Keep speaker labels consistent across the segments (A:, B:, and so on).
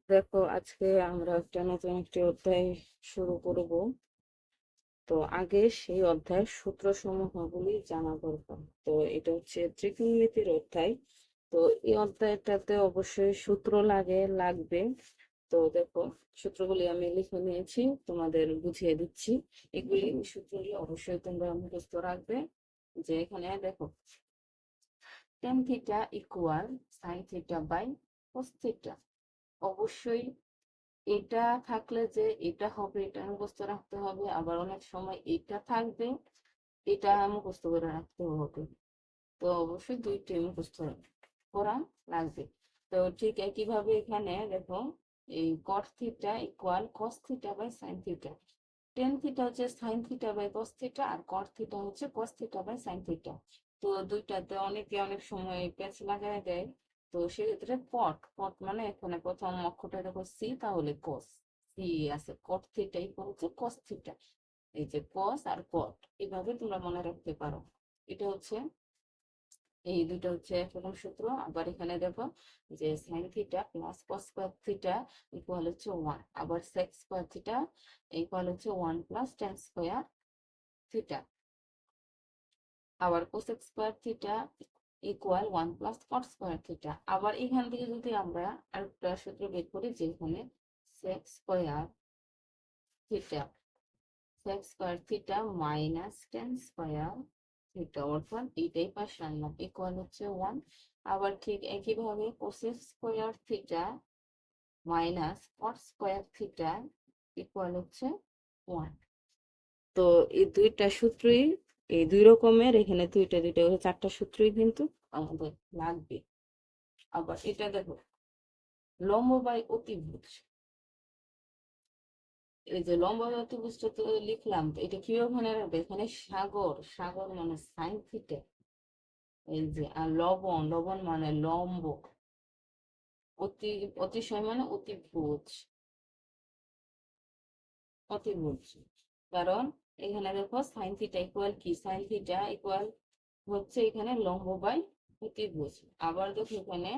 A: দেখো, আজকে আমরা একটা নতুন একটি অধ্যায় শুরু করব। তো আগে সেই অধ্যায়ের সূত্র সমূহগুলি জানা দরকার। তো এটা হচ্ছে ত্রিকোণমিতির অধ্যায়। তো এই অধ্যায়টাতে অবশ্যই সূত্র লাগবে। তো দেখো, সূত্রগুলি আমি লিখে নিয়েছি, তোমাদের বুঝিয়ে দিচ্ছি। এগুলি সূত্রগুলি অবশ্যই তোমরা মুখস্থ রাখবে। যে এখানে দেখো, tan theta equal sine theta by cos theta. অবশ্যই এটা থাকলে যে এটা হবে এটা মুখস্থ রাখতে হবে, আবার অনেক সময় এটা থাকবে, এটা মুখস্থ করে রাখতে হবে। তো অবশ্যই দুইটাই মুখস্থ করা লাগবে। তো ঠিক একইভাবে এখানে দেখো, এই cot theta equal cos theta by sine theta. Tan theta হচ্ছে sine theta by cos theta, আর কট থিটা হচ্ছে cos theta by sine theta. তো দুইটাতে অনেকে অনেক সময় প্যাচ লাগাই দেয়। তো সেক্ষেত্রে কট কট মানে এখানে প্রথম অক্ষরটা দেখো সি, তাহলে কস সি আছে, কট থিটা ইকুয়াল হচ্ছে কস থিটা। এই যে কস আর কট, এভাবে তোমরা মনে রাখতে পারো। এটা হচ্ছে, এই দুটো হচ্ছে একরকম সূত্র। আবার এখানে দেখো যে sine theta plus cos square theta equal হচ্ছে 1, আবার সেক স্কয়ার থিটা ইকুয়াল হচ্ছে 1 প্লাস ট্যান স্কয়ার থিটা, আবার cosec square theta equal 1 plus cot square theta. আবার এখান থেকে যদি আমরা আরেকটা সূত্র বের করি, যে এখানে sec square theta sec square theta minus tan square theta, অর্থাৎ এইটাই পাশে আনলাম, ইকুয়াল হচ্ছে 1। আবার ঠিক একইভাবে কোসেক স্কয়ার থিটা মাইনাস কট স্কয়ার থিটা ইকুয়াল হচ্ছে 1। তো এই দুইটা সূত্রই, এই দুই রকমের, এখানে দুইটা দুইটা করে চারটা সূত্রই কিন্তু আমাদের লাগবে। আবার এটা দেখো, লম্ব বাই অতিভুজ। এই যে লম্ব বাই অতিভুজটা তো লিখলাম, তো এটা কিভাবে মনে রাখবে? এখানে সাগর, সাগর মানে সাইন থিটা, এই যে, আর লবণ, লবণ মানে লম্ব, অতি অতিশয় মানে অতিভুজ, অতিভুজ। কারণ এখানে দেখো সাইন থিটা ইকুয়াল কি, সাইন থিটা ইকুয়াল হচ্ছে এখানে লম্ব বাই অতিভুজ। আবার দেখো এখানে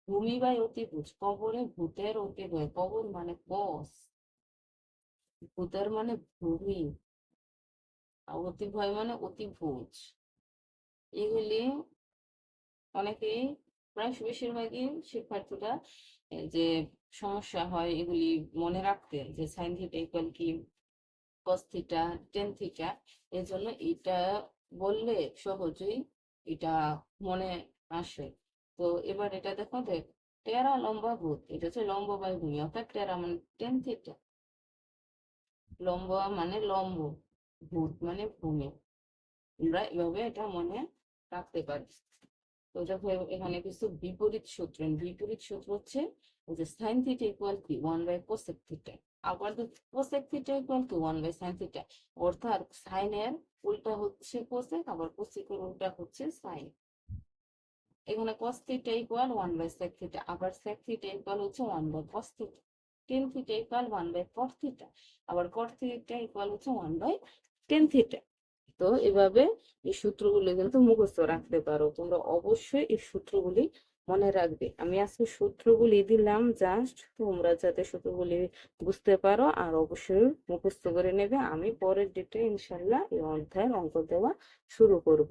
A: ভূমি বাই অতিভুজ, কবরে ভূতের অতিভয়, কবর মানে কস, ভূতের মানে ভূমি, আর অতিভয় মানে অতিভুজ। এগুলি অনেকেই, প্রায় বেশিরভাগই শিক্ষার্থীরা যে সমস্যা হয় এগুলি মনে রাখতে, যে সাইন থিটা ইকুয়াল কি, কস থিটা, টেন থিটা। এই জন্য এটা বললে সহজেই এটা মনে আসে। তো এবার এটা দেখো, টেরা লম্বা ভূত, এটা হচ্ছে লম্ব বাই ভূমি, অর্থাৎ টেরা মানে টেন থিটা, লম্ব মানে লম্ব, ভূত মানে ভূমি। আমরা এভাবে এটা মনে রাখতে পারি। তো দেখো এখানে কিছু বিপরীত সূত্র, বিপরীত সূত্র হচ্ছে ওই যে সাইন থিটা ইকুয়াল কি 1 বাই কোসেক থিটা, আবার কোসেক থিটা ইকুয়াল কি 1 বাই সাইন থিটা, অর্থাৎ সাইনের উল্টা হচ্ছে কোসেক, আবার কোসেকের উল্টা হচ্ছে সাইন। এখানে cos theta equal 1 by sec theta, আবার sec থিটা ইকুয়াল হচ্ছে 1 by cos theta, tan theta equal 1 by cot theta, আবার cot থিটা ইকুয়াল হচ্ছে 1 বাই tan থিটা। তো এভাবে এই সূত্রগুলি কিন্তু মুখস্থ রাখতে পারো তোমরা, অবশ্যই এই সূত্রগুলি মনে রাখবে। আমি আজকে সূত্রগুলি দিলাম জাস্ট তোমরা যাতে সূত্রগুলি বুঝতে পারো, আর অবশ্যই মুখস্থ করে নেবে। আমি পরের ডেটে ইনশাল্লাহ এই অধ্যায়ের অঙ্ক দেওয়া শুরু করব।